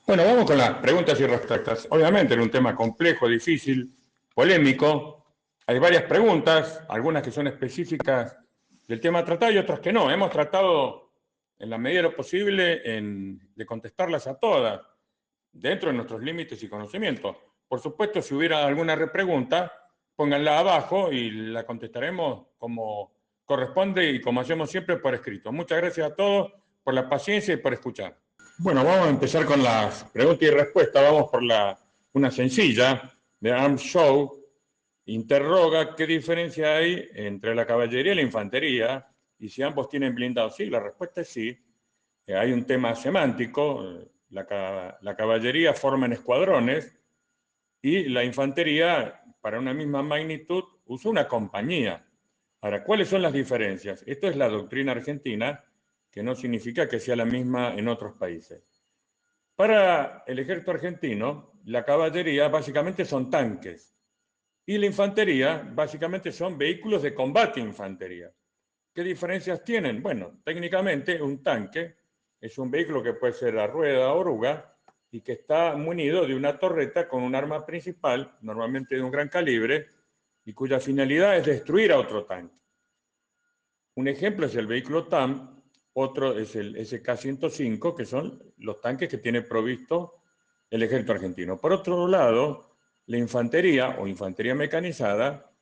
Bueno, vamos con las preguntas y respuestas. Obviamente, en un tema complejo, difícil, polémico, hay varias preguntas, algunas que son específicas del tema tratado y otras que no. Hemos tratado, en la medida de lo posible, de contestarlas a todas, dentro de nuestros límites y conocimientos. Por supuesto, si hubiera alguna repregunta, pónganla abajo y la contestaremos como corresponde y como hacemos siempre por escrito. Muchas gracias a todos por la paciencia y por escuchar. Bueno, vamos a empezar con las preguntas y respuestas. Vamos por una sencilla de Arms Show. Interroga qué diferencia hay entre la caballería y la infantería y si ambos tienen blindados. Sí, la respuesta es sí. Hay un tema semántico. La caballería forma en escuadrones y la infantería, para una misma magnitud, usa una compañía. Ahora, ¿cuáles son las diferencias? Esto es la doctrina argentina, que no significa que sea la misma en otros países. Para el ejército argentino, la caballería básicamente son tanques y la infantería básicamente son vehículos de combate infantería. ¿Qué diferencias tienen? Bueno, técnicamente un tanque es un vehículo que puede ser a rueda o oruga y que está munido de una torreta con un arma principal, normalmente de un gran calibre, y cuya finalidad es destruir a otro tanque. Un ejemplo es el vehículo TAM, otro es el SK-105, que son los tanques que tiene provisto el ejército argentino. Por otro lado, la infantería o infantería mecanizada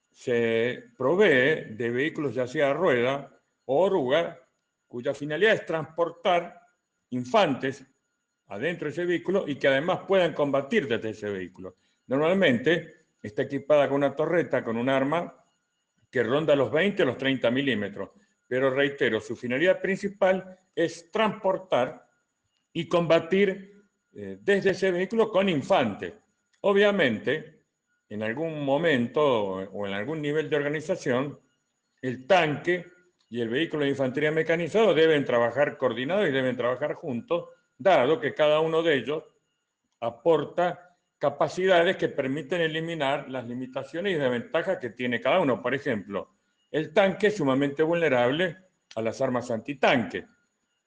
se provee de vehículos ya sea a rueda o oruga, cuya finalidad es transportar infantes adentro de ese vehículo y que además puedan combatir desde ese vehículo. Normalmente está equipada con una torreta, con un arma que ronda los 20 o los 30 milímetros. Pero reitero, su finalidad principal es transportar y combatir desde ese vehículo con infantes. Obviamente, en algún momento o en algún nivel de organización, el tanque y el vehículo de infantería mecanizado deben trabajar coordinados y deben trabajar juntos, dado que cada uno de ellos aporta capacidades que permiten eliminar las limitaciones y desventajas que tiene cada uno. Por ejemplo, el tanque es sumamente vulnerable a las armas antitanque.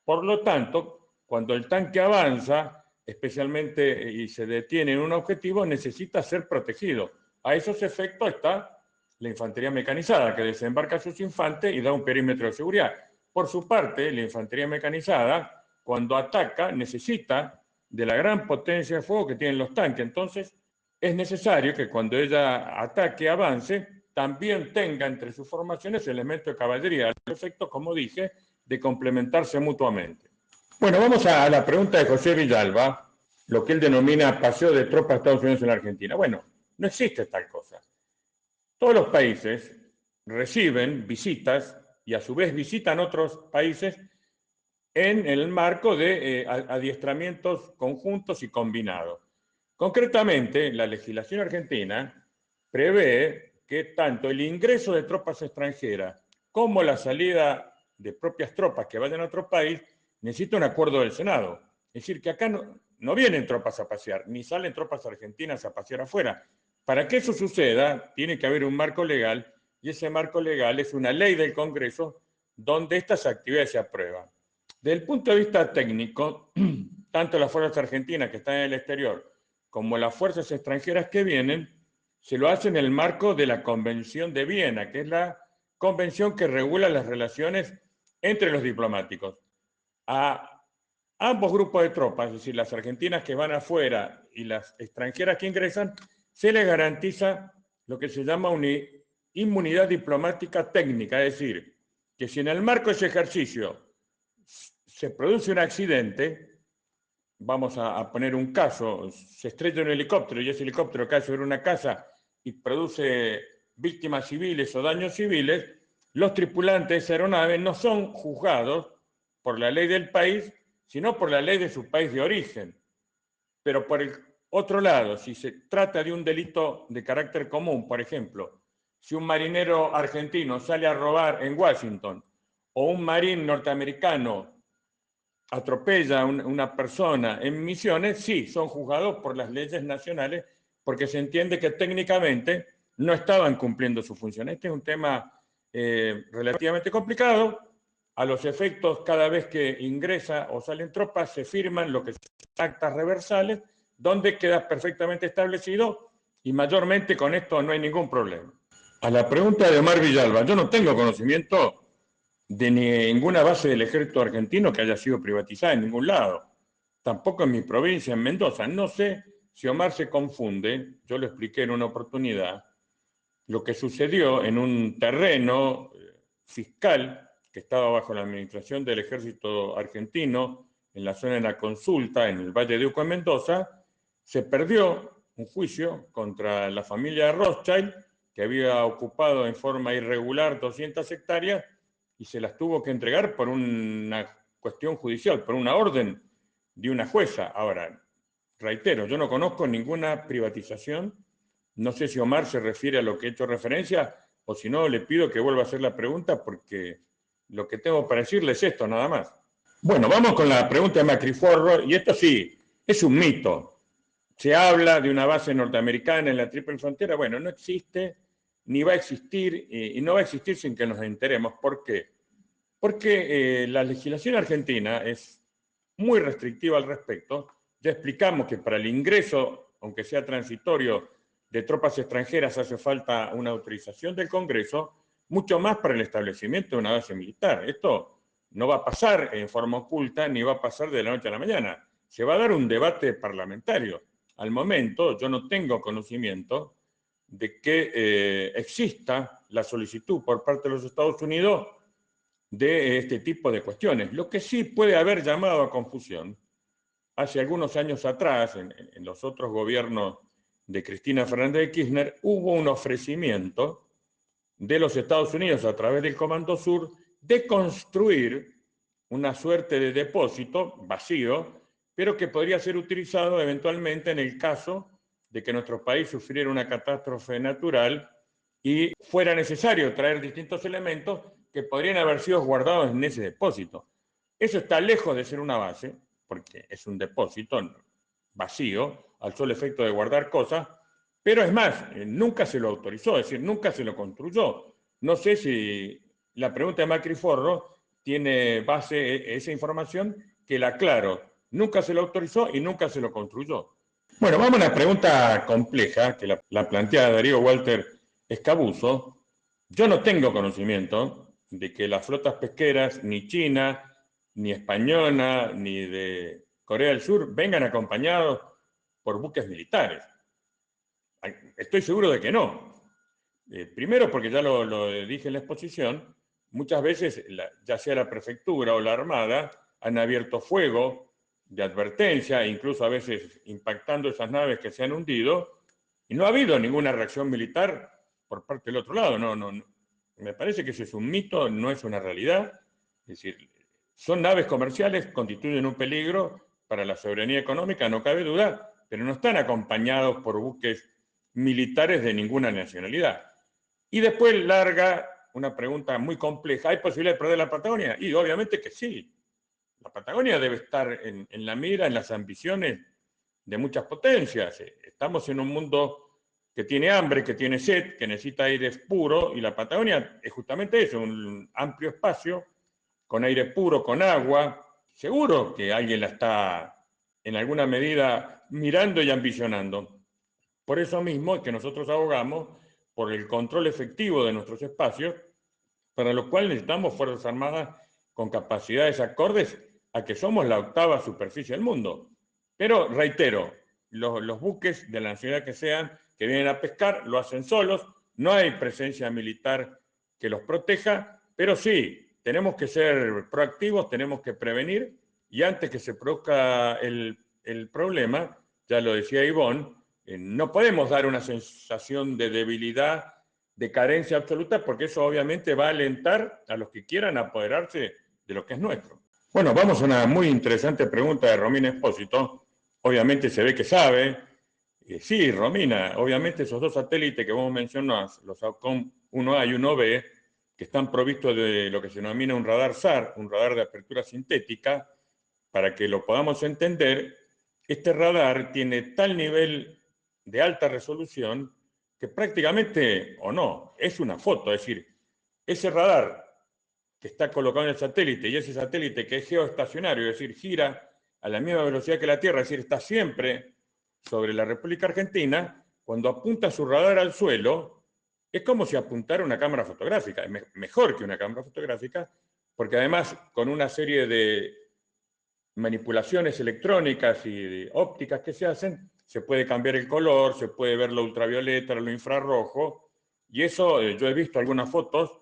Por lo tanto, cuando el tanque avanza, especialmente y se detiene en un objetivo, necesita ser protegido. A esos efectos está la infantería mecanizada, que desembarca a sus infantes y da un perímetro de seguridad. Por su parte, la infantería mecanizada, cuando ataca, necesita de la gran potencia de fuego que tienen los tanques. Entonces, es necesario que cuando ella ataque, avance, también tenga entre sus formaciones elementos de caballería, al efecto, como dije, de complementarse mutuamente. Bueno, vamos a la pregunta de José Villalba, lo que él denomina paseo de tropas de Estados Unidos en la Argentina. Bueno, no existe tal cosa. Todos los países reciben visitas y a su vez visitan otros países en el marco de adiestramientos conjuntos y combinados. Concretamente, la legislación argentina prevé que tanto el ingreso de tropas extranjeras como la salida de propias tropas que vayan a otro país necesita un acuerdo del Senado. Es decir, que acá no vienen tropas a pasear, ni salen tropas argentinas a pasear afuera. Para que eso suceda, tiene que haber un marco legal y ese marco legal es una ley del Congreso donde estas actividades se aprueban. Desde el punto de vista técnico, tanto las fuerzas argentinas que están en el exterior como las fuerzas extranjeras que vienen, se lo hacen en el marco de la Convención de Viena, que es la convención que regula las relaciones entre los diplomáticos. A ambos grupos de tropas, es decir, las argentinas que van afuera y las extranjeras que ingresan, se les garantiza lo que se llama una inmunidad diplomática técnica, es decir, que si en el marco de ese ejercicio se produce un accidente, vamos a poner un caso, se estrella un helicóptero y ese helicóptero cae sobre una casa y produce víctimas civiles o daños civiles, los tripulantes de esa aeronave no son juzgados por la ley del país, sino por la ley de su país de origen. Pero por el otro lado, si se trata de un delito de carácter común, por ejemplo, si un marinero argentino sale a robar en Washington o un marín norteamericano atropella a una persona en Misiones, sí, son juzgados por las leyes nacionales porque se entiende que técnicamente no estaban cumpliendo su función. Este es un tema relativamente complicado, a los efectos, cada vez que ingresa o salen tropas, se firman lo que son actas reversales, donde queda perfectamente establecido y mayormente con esto no hay ningún problema. A la pregunta de Omar Villalba, yo no tengo conocimiento de ninguna base del ejército argentino que haya sido privatizada en ningún lado, tampoco en mi provincia, en Mendoza. No sé si Omar se confunde, yo lo expliqué en una oportunidad, lo que sucedió en un terreno fiscal que estaba bajo la administración del ejército argentino, en la zona de la Consulta, en el Valle de Uco, en Mendoza, se perdió un juicio contra la familia de Rothschild, que había ocupado en forma irregular 200 hectáreas y se las tuvo que entregar por una cuestión judicial, por una orden de una jueza. Ahora, reitero, yo no conozco ninguna privatización. No sé si Omar se refiere a lo que he hecho referencia o si no, le pido que vuelva a hacer la pregunta porque lo que tengo para decirle es esto, nada más. Bueno, vamos con la pregunta de Macriforro, y esto sí, es un mito. Se habla de una base norteamericana en la Triple Frontera. Bueno, no existe, ni va a existir, y no va a existir sin que nos enteremos. ¿Por qué? Porque la legislación argentina es muy restrictiva al respecto. Ya explicamos que para el ingreso, aunque sea transitorio, de tropas extranjeras hace falta una autorización del Congreso, mucho más para el establecimiento de una base militar. Esto no va a pasar en forma oculta ni va a pasar de la noche a la mañana. Se va a dar un debate parlamentario. Al momento yo no tengo conocimiento de que exista la solicitud por parte de los Estados Unidos de este tipo de cuestiones. Lo que sí puede haber llamado a confusión, hace algunos años atrás, en los otros gobiernos de Cristina Fernández de Kirchner, hubo un ofrecimiento de los Estados Unidos a través del Comando Sur de construir una suerte de depósito vacío, pero que podría ser utilizado eventualmente en el caso de que nuestro país sufriera una catástrofe natural y fuera necesario traer distintos elementos que podrían haber sido guardados en ese depósito. Eso está lejos de ser una base, porque es un depósito vacío, al solo efecto de guardar cosas, pero es más, nunca se lo autorizó, es decir, nunca se lo construyó. No sé si la pregunta de Macri Forro tiene base esa información, que la aclaro. Nunca se lo autorizó y nunca se lo construyó. Bueno, vamos a una pregunta compleja que la plantea Darío Walter Escabuso. Yo no tengo conocimiento de que las flotas pesqueras, ni china, ni española, ni de Corea del Sur, vengan acompañados por buques militares. Estoy seguro de que no. Primero porque ya lo dije en la exposición, muchas veces, ya sea la prefectura o la armada, han abierto fuego de advertencia, incluso a veces impactando esas naves que se han hundido, y no ha habido ninguna reacción militar por parte del otro lado. No. Me parece que ese es un mito, no es una realidad. Es decir, son naves comerciales, constituyen un peligro para la soberanía económica, no cabe duda, pero no están acompañados por buques militares de ninguna nacionalidad. Y después larga una pregunta muy compleja: ¿hay posibilidad de perder la Patagonia? Y obviamente que sí. La Patagonia debe estar en la mira, en las ambiciones de muchas potencias. Estamos en un mundo que tiene hambre, que tiene sed, que necesita aire puro, y la Patagonia es justamente eso, un amplio espacio con aire puro, con agua. Seguro que alguien la está en alguna medida mirando y ambicionando. Por eso mismo es que nosotros abogamos por el control efectivo de nuestros espacios, para lo cual necesitamos Fuerzas Armadas con capacidades acordes a que somos la octava superficie del mundo. Pero reitero, los buques de la nacionalidad que sean, que vienen a pescar, lo hacen solos, no hay presencia militar que los proteja, pero sí, tenemos que ser proactivos, tenemos que prevenir, y antes que se produzca el problema, ya lo decía Ivonne, no podemos dar una sensación de debilidad, de carencia absoluta, porque eso obviamente va a alentar a los que quieran apoderarse de lo que es nuestro. Bueno, vamos a una muy interesante pregunta de Romina Espósito. Obviamente se ve que sabe. Sí, Romina, obviamente esos dos satélites que vos mencionás, los AUCOM 1A y 1B, que están provistos de lo que se denomina un radar SAR, un radar de apertura sintética, para que lo podamos entender, este radar tiene tal nivel de alta resolución que prácticamente, o no, es una foto. Es decir, ese radar que está colocado en el satélite y ese satélite que es geoestacionario, es decir, gira a la misma velocidad que la Tierra, es decir, está siempre sobre la República Argentina, cuando apunta su radar al suelo, es como si apuntara una cámara fotográfica, es mejor que una cámara fotográfica, porque además con una serie de manipulaciones electrónicas y ópticas que se hacen, se puede cambiar el color, se puede ver lo ultravioleta, lo infrarrojo, y eso yo he visto algunas fotos,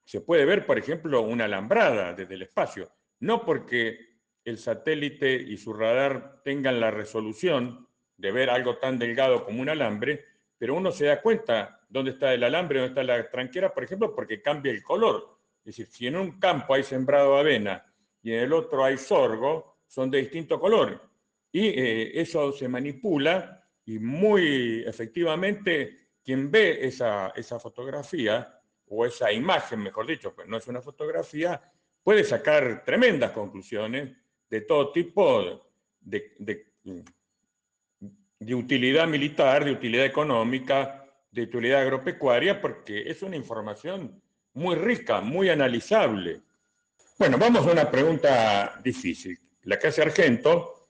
se puede ver, por ejemplo, una alambrada desde el espacio, no porque el satélite y su radar tengan la resolución de ver algo tan delgado como un alambre, pero uno se da cuenta dónde está el alambre, dónde está la tranquera, por ejemplo, porque cambia el color. Es decir, si en un campo hay sembrado avena y en el otro hay sorgo, son de distinto color. Y eso se manipula y muy efectivamente quien ve esa fotografía, o esa imagen, mejor dicho, pues no es una fotografía, puede sacar tremendas conclusiones de todo tipo de utilidad militar, de utilidad económica, de utilidad agropecuaria, porque es una información muy rica, muy analizable. Bueno, vamos a una pregunta difícil, la que hace Argento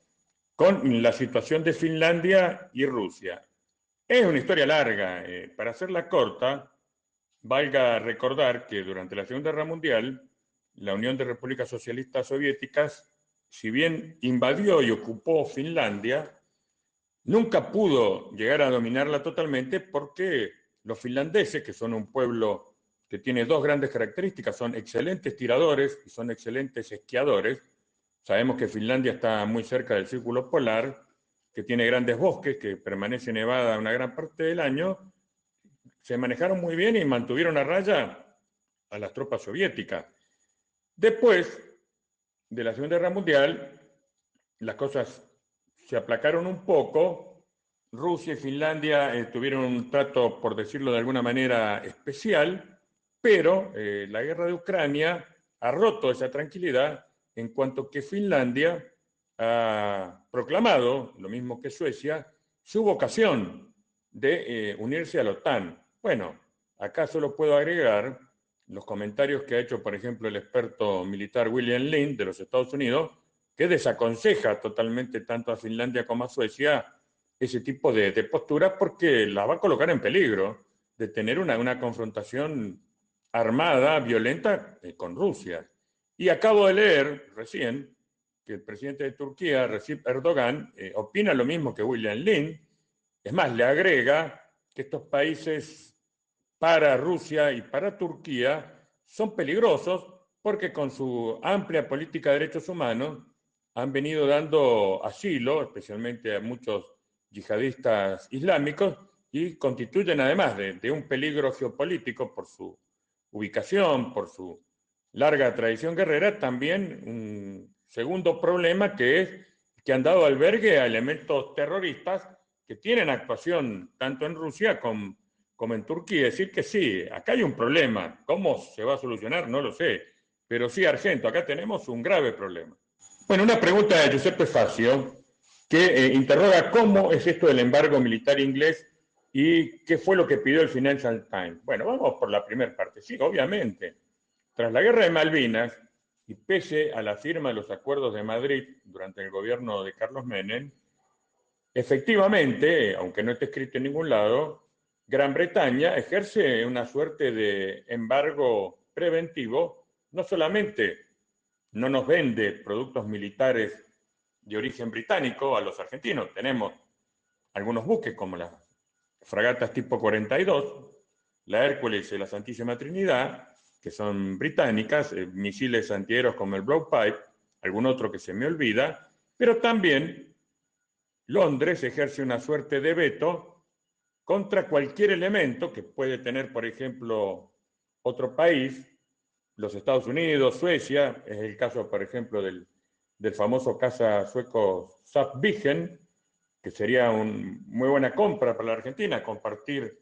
con la situación de Finlandia y Rusia. Es una historia larga. Para hacerla corta, valga recordar que durante la Segunda Guerra Mundial, la Unión de Repúblicas Socialistas Soviéticas, si bien invadió y ocupó Finlandia, nunca pudo llegar a dominarla totalmente porque los finlandeses, que son un pueblo que tiene dos grandes características, son excelentes tiradores y son excelentes esquiadores. Sabemos que Finlandia está muy cerca del Círculo Polar, que tiene grandes bosques, que permanece nevada una gran parte del año. Se manejaron muy bien y mantuvieron a raya a las tropas soviéticas. Después de la Segunda Guerra Mundial, las cosas se aplacaron un poco. Rusia y Finlandia tuvieron un trato, por decirlo de alguna manera, especial, pero la guerra de Ucrania ha roto esa tranquilidad en cuanto que Finlandia ha proclamado, lo mismo que Suecia, su vocación de unirse a la OTAN. Bueno, acá solo puedo agregar los comentarios que ha hecho, por ejemplo, el experto militar William Lind de los Estados Unidos, que desaconseja totalmente tanto a Finlandia como a Suecia ese tipo de posturas porque las va a colocar en peligro de tener una confrontación armada, violenta con Rusia. Y acabo de leer recién que el presidente de Turquía, Recep Erdogan, opina lo mismo que William Lind. Es más, le agrega que estos países para Rusia y para Turquía son peligrosos porque con su amplia política de derechos humanos han venido dando asilo, especialmente a muchos yihadistas islámicos, y constituyen además de un peligro geopolítico por su ubicación, por su larga tradición guerrera, también un segundo problema que es que han dado albergue a elementos terroristas que tienen actuación tanto en Rusia como en Turquía. Decir que sí, acá hay un problema. ¿Cómo se va a solucionar? No lo sé. Pero sí, Argento, acá tenemos un grave problema. Bueno, una pregunta de Giuseppe Fazio que interroga cómo es esto del embargo militar inglés y qué fue lo que pidió el Financial Times. Bueno, vamos por la primera parte. Sí, obviamente. Tras la guerra de Malvinas y pese a la firma de los acuerdos de Madrid durante el gobierno de Carlos Menem, efectivamente, aunque no esté escrito en ningún lado, Gran Bretaña ejerce una suerte de embargo preventivo. No solamente no nos vende productos militares de origen británico a los argentinos, tenemos algunos buques como las fragatas tipo 42, la Hércules y la Santísima Trinidad, que son británicas, misiles antiaéreos como el Blowpipe, algún otro que se me olvida, pero también Londres ejerce una suerte de veto contra cualquier elemento que puede tener, por ejemplo, otro país, los Estados Unidos, Suecia, es el caso, por ejemplo, del famoso caza sueco Saab Viggen, que sería una muy buena compra para la Argentina, compartir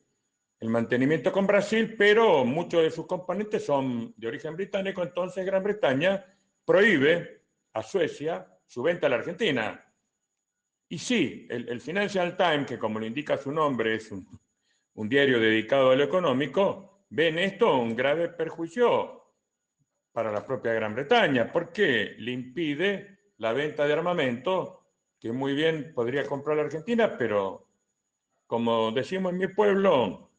el mantenimiento con Brasil, pero muchos de sus componentes son de origen británico, entonces Gran Bretaña prohíbe a Suecia su venta a la Argentina. Y sí, el Financial Times, que como lo indica su nombre, es un diario dedicado a lo económico, ve en esto un grave perjuicio para la propia Gran Bretaña, porque le impide la venta de armamento que muy bien podría comprar la Argentina, pero como decimos en mi pueblo,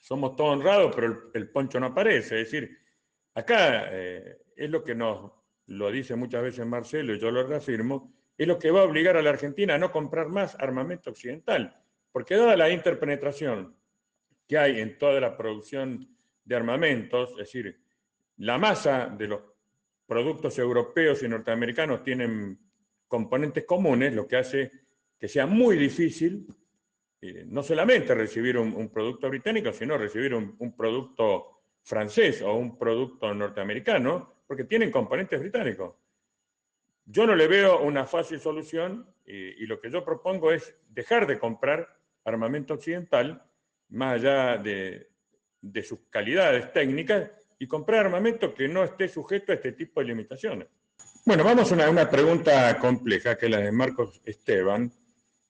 somos todos honrados, pero el poncho no aparece. Es decir, acá es lo que nos lo dice muchas veces Marcelo y yo lo reafirmo, es lo que va a obligar a la Argentina a no comprar más armamento occidental, porque dada la interpenetración que hay en toda la producción de armamentos, es decir, la masa de los productos europeos y norteamericanos tienen componentes comunes, lo que hace que sea muy difícil no solamente recibir un producto británico, sino recibir un producto francés o un producto norteamericano, porque tienen componentes británicos. Yo no le veo una fácil solución y lo que yo propongo es dejar de comprar armamento occidental, más allá de sus calidades técnicas, y comprar armamento que no esté sujeto a este tipo de limitaciones. Bueno, vamos a una pregunta compleja, que es la de Marcos Esteban,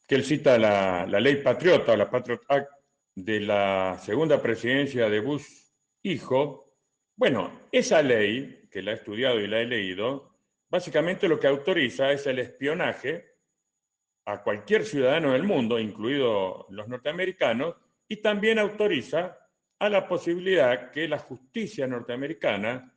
que él cita la ley Patriota, o la Patriot Act, de la segunda presidencia de Bush hijo. Bueno, esa ley, que la he estudiado y la he leído, básicamente lo que autoriza es el espionaje a cualquier ciudadano del mundo, incluidos los norteamericanos, y también autoriza a la posibilidad que la justicia norteamericana,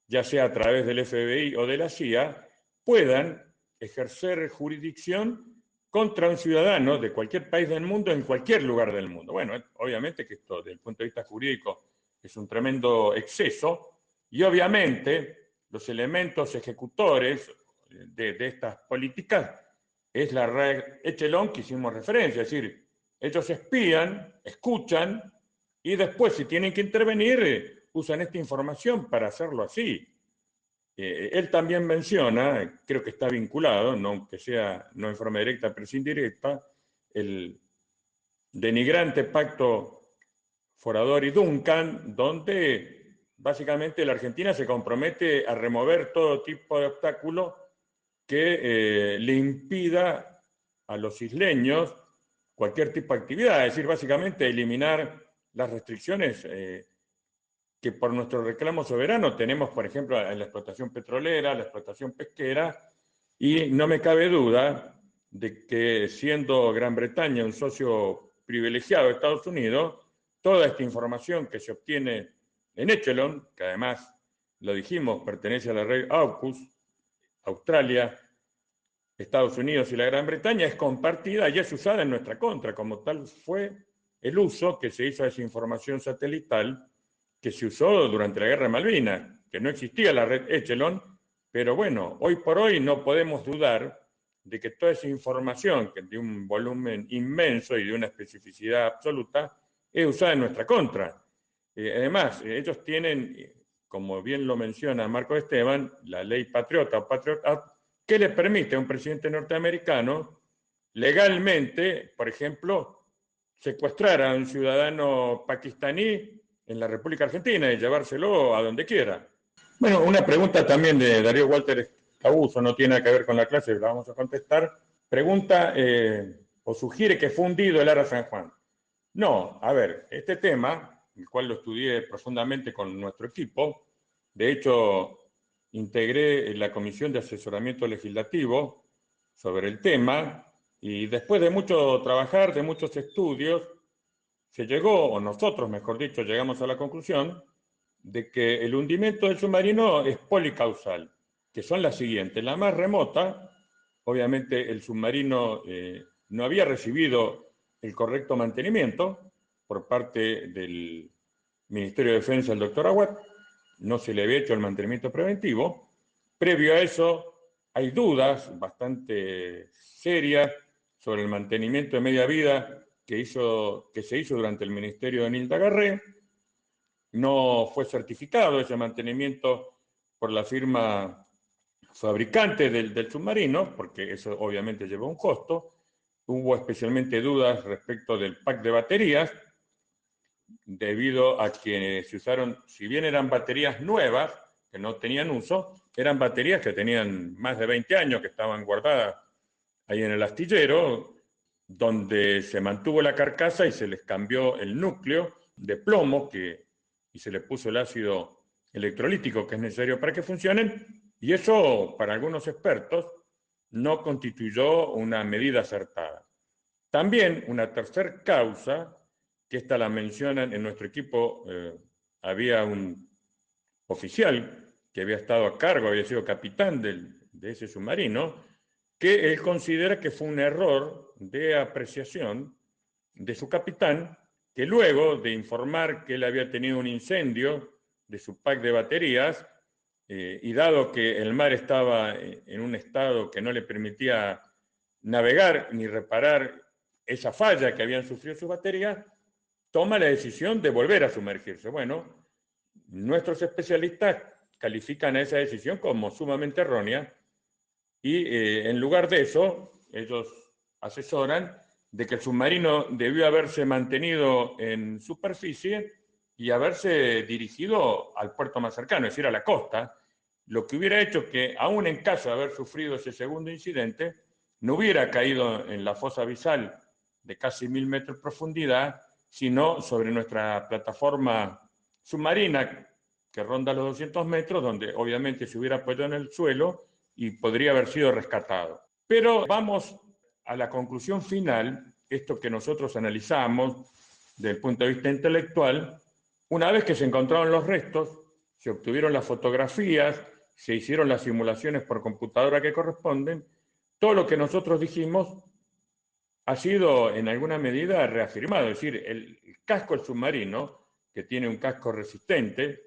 ya sea a través del FBI o de la CIA, puedan ejercer jurisdicción contra un ciudadano de cualquier país del mundo en cualquier lugar del mundo. Bueno, obviamente que esto desde el punto de vista jurídico es un tremendo exceso y obviamente los elementos ejecutores de estas políticas es la red Echelon que hicimos referencia, es decir, ellos espían, escuchan y después si tienen que intervenir usan esta información para hacerlo así. Él también menciona, creo que está vinculado, no aunque sea no en forma directa, pero sí indirecta, el denigrante pacto Forador-Duncan, donde básicamente la Argentina se compromete a remover todo tipo de obstáculo que le impida a los isleños cualquier tipo de actividad, es decir, básicamente eliminar las restricciones que por nuestro reclamo soberano tenemos, por ejemplo, en la explotación petrolera, la explotación pesquera, y no me cabe duda de que siendo Gran Bretaña un socio privilegiado de Estados Unidos, toda esta información que se obtiene en Echelon, que además, lo dijimos, pertenece a la red AUKUS, Australia, Estados Unidos y la Gran Bretaña, es compartida y es usada en nuestra contra, como tal fue el uso que se hizo de esa información satelital que se usó durante la Guerra de Malvinas, que no existía la red Echelon, pero bueno, hoy por hoy no podemos dudar de que toda esa información, que de un volumen inmenso y de una especificidad absoluta, es usada en nuestra contra. Además, ellos tienen, como bien lo menciona Marco Esteban, la ley Patriota o Patriot Act, que le permite a un presidente norteamericano legalmente, por ejemplo, secuestrar a un ciudadano pakistaní en la República Argentina y llevárselo a donde quiera. Bueno, una pregunta también de Darío Walter Abuso, no tiene nada que ver con la clase, la vamos a contestar. Pregunta o sugiere que fue hundido el Ara San Juan. No, a ver, este tema, el cual lo estudié profundamente con nuestro equipo, de hecho, integré la Comisión de Asesoramiento Legislativo sobre el tema y después de mucho trabajar, de muchos estudios, se llegó, o nosotros, mejor dicho, llegamos a la conclusión de que el hundimiento del submarino es policausal, que son las siguientes. La más remota, obviamente el submarino no había recibido el correcto mantenimiento por parte del Ministerio de Defensa del doctor Aguat, no se le había hecho el mantenimiento preventivo. Previo a eso, hay dudas bastante serias sobre el mantenimiento de media vida que se hizo durante el ministerio de Nilda Garré. No fue certificado ese mantenimiento por la firma fabricante del submarino, porque eso obviamente lleva un costo. Hubo especialmente dudas respecto del pack de baterías, debido a que se usaron, si bien eran baterías nuevas, que no tenían uso, eran baterías que tenían más de 20 años, que estaban guardadas ahí en el astillero, donde se mantuvo la carcasa y se les cambió el núcleo de plomo y se le puso el ácido electrolítico que es necesario para que funcionen, y eso, para algunos expertos, no constituyó una medida acertada. También una tercera causa, que esta la mencionan en nuestro equipo, había un oficial que había estado a cargo, había sido capitán de ese submarino, que él considera que fue un error de apreciación de su capitán, que luego de informar que él había tenido un incendio de su pack de baterías, y dado que el mar estaba en un estado que no le permitía navegar ni reparar esa falla que habían sufrido sus baterías, toma la decisión de volver a sumergirse. Bueno, nuestros especialistas califican a esa decisión como sumamente errónea y en lugar de eso, ellos asesoran de que el submarino debió haberse mantenido en superficie y haberse dirigido al puerto más cercano, es decir, a la costa, lo que hubiera hecho que, aún en caso de haber sufrido ese segundo incidente, no hubiera caído en la fosa abisal de casi 1000 metros de profundidad, sino sobre nuestra plataforma submarina que ronda los 200 metros, donde obviamente se hubiera apoyado en el suelo y podría haber sido rescatado. Pero vamos a la conclusión final, esto que nosotros analizamos desde el punto de vista intelectual, una vez que se encontraron los restos, se obtuvieron las fotografías, se hicieron las simulaciones por computadora que corresponden, todo lo que nosotros dijimos ha sido en alguna medida reafirmado, es decir, el casco del submarino, que tiene un casco resistente,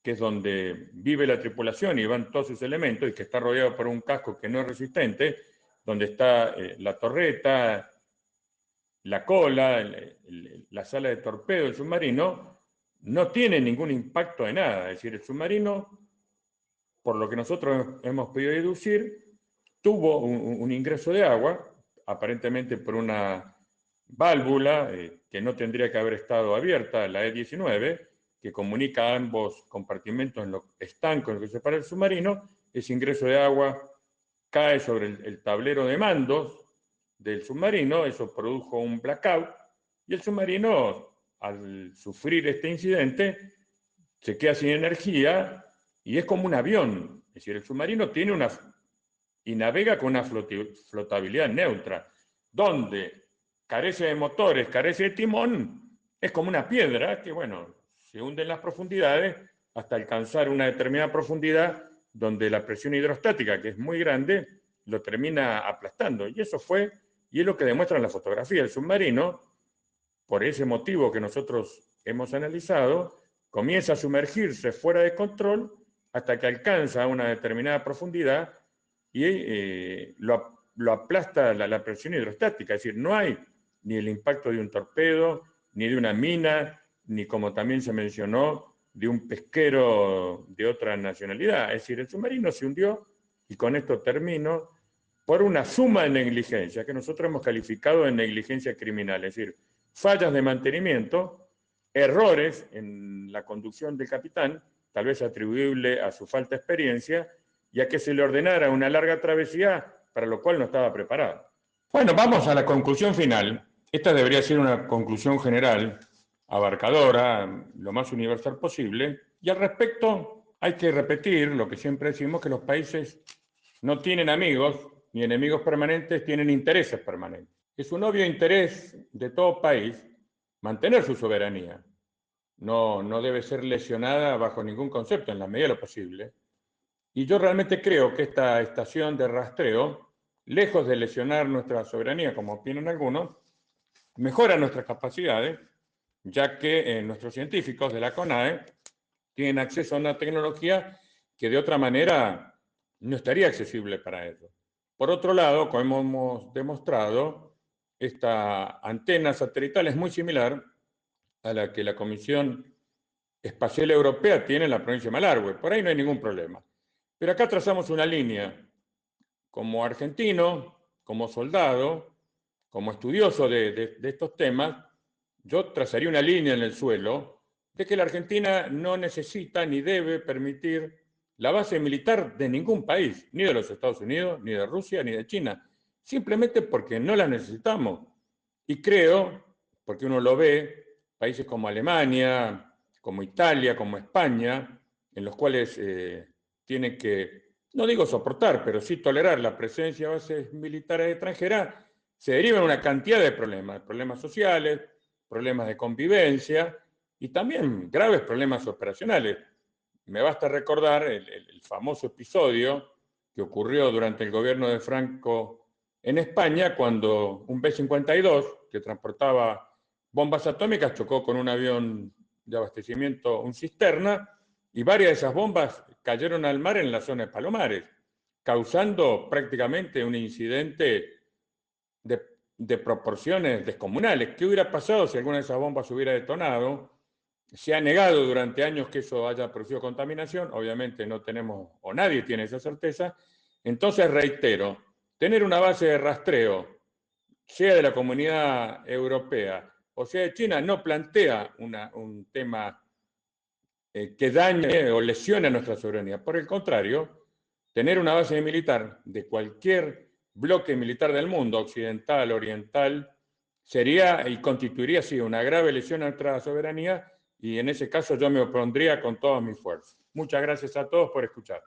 que es donde vive la tripulación y van todos sus elementos, y que está rodeado por un casco que no es resistente, donde está la torreta, la cola, la sala de torpedo del submarino, no tiene ningún impacto de nada. Es decir, el submarino, por lo que nosotros hemos podido deducir, tuvo un ingreso de agua, aparentemente por una válvula que no tendría que haber estado abierta, la E19, que comunica ambos compartimentos en lo estanco en lo que separa el submarino. Ese ingreso de agua cae sobre el tablero de mandos del submarino, eso produjo un blackout, y el submarino, al sufrir este incidente, se queda sin energía y es como un avión. Es decir, el submarino tiene una y navega con una flotabilidad neutra, donde carece de motores, carece de timón, es como una piedra que, bueno, se hunde en las profundidades hasta alcanzar una determinada profundidad donde la presión hidrostática, que es muy grande, lo termina aplastando. Y eso fue, y es lo que demuestra en la fotografía. El submarino, por ese motivo que nosotros hemos analizado, comienza a sumergirse fuera de control hasta que alcanza una determinada profundidad y lo aplasta la presión hidrostática. Es decir, no hay ni el impacto de un torpedo, ni de una mina, ni como también se mencionó, de un pesquero de otra nacionalidad. Es decir, el submarino se hundió, y con esto termino, por una suma de negligencia que nosotros hemos calificado de negligencia criminal. Es decir, fallas de mantenimiento, errores en la conducción del capitán, tal vez atribuible a su falta de experiencia, y a que se le ordenara una larga travesía para lo cual no estaba preparado. Bueno, vamos a la conclusión final. Esta debería ser una conclusión general, abarcadora, lo más universal posible, y al respecto hay que repetir lo que siempre decimos, que los países no tienen amigos ni enemigos permanentes, tienen intereses permanentes. Es un obvio interés de todo país mantener su soberanía. No debe ser lesionada bajo ningún concepto, en la medida de lo posible. Y yo realmente creo que esta estación de rastreo, lejos de lesionar nuestra soberanía, como opinan algunos, mejora nuestras capacidades, ya que nuestros científicos de la CONAE tienen acceso a una tecnología que de otra manera no estaría accesible para ellos. Por otro lado, como hemos demostrado, esta antena satelital es muy similar a la que la Comisión Espacial Europea tiene en la provincia de Malargüe. Por ahí no hay ningún problema. Pero acá trazamos una línea. Como argentino, como soldado, como estudioso de estos temas, yo trazaría una línea en el suelo de que la Argentina no necesita ni debe permitir la base militar de ningún país, ni de los Estados Unidos, ni de Rusia, ni de China, simplemente porque no la necesitamos. Y creo, porque uno lo ve, países como Alemania, como Italia, como España, en los cuales tienen que, no digo soportar, pero sí tolerar la presencia de bases militares extranjeras, se derivan una cantidad de problemas sociales, problemas de convivencia y también graves problemas operacionales. Me basta recordar el famoso episodio que ocurrió durante el gobierno de Franco en España, cuando un B-52 que transportaba bombas atómicas chocó con un avión de abastecimiento, un cisterna, y varias de esas bombas cayeron al mar en la zona de Palomares, causando prácticamente un incidente de proporciones descomunales. ¿Qué hubiera pasado si alguna de esas bombas hubiera detonado? Se ha negado durante años que eso haya producido contaminación, obviamente no tenemos, o nadie tiene esa certeza. Entonces, reitero, tener una base de rastreo, sea de la Comunidad Europea o sea de China, no plantea un tema que dañe o lesione a nuestra soberanía. Por el contrario, tener una base militar de cualquier bloque militar del mundo, occidental, oriental, sería y constituiría así una grave lesión a nuestra soberanía, y en ese caso yo me opondría con todas mis fuerzas. Muchas gracias a todos por escuchar.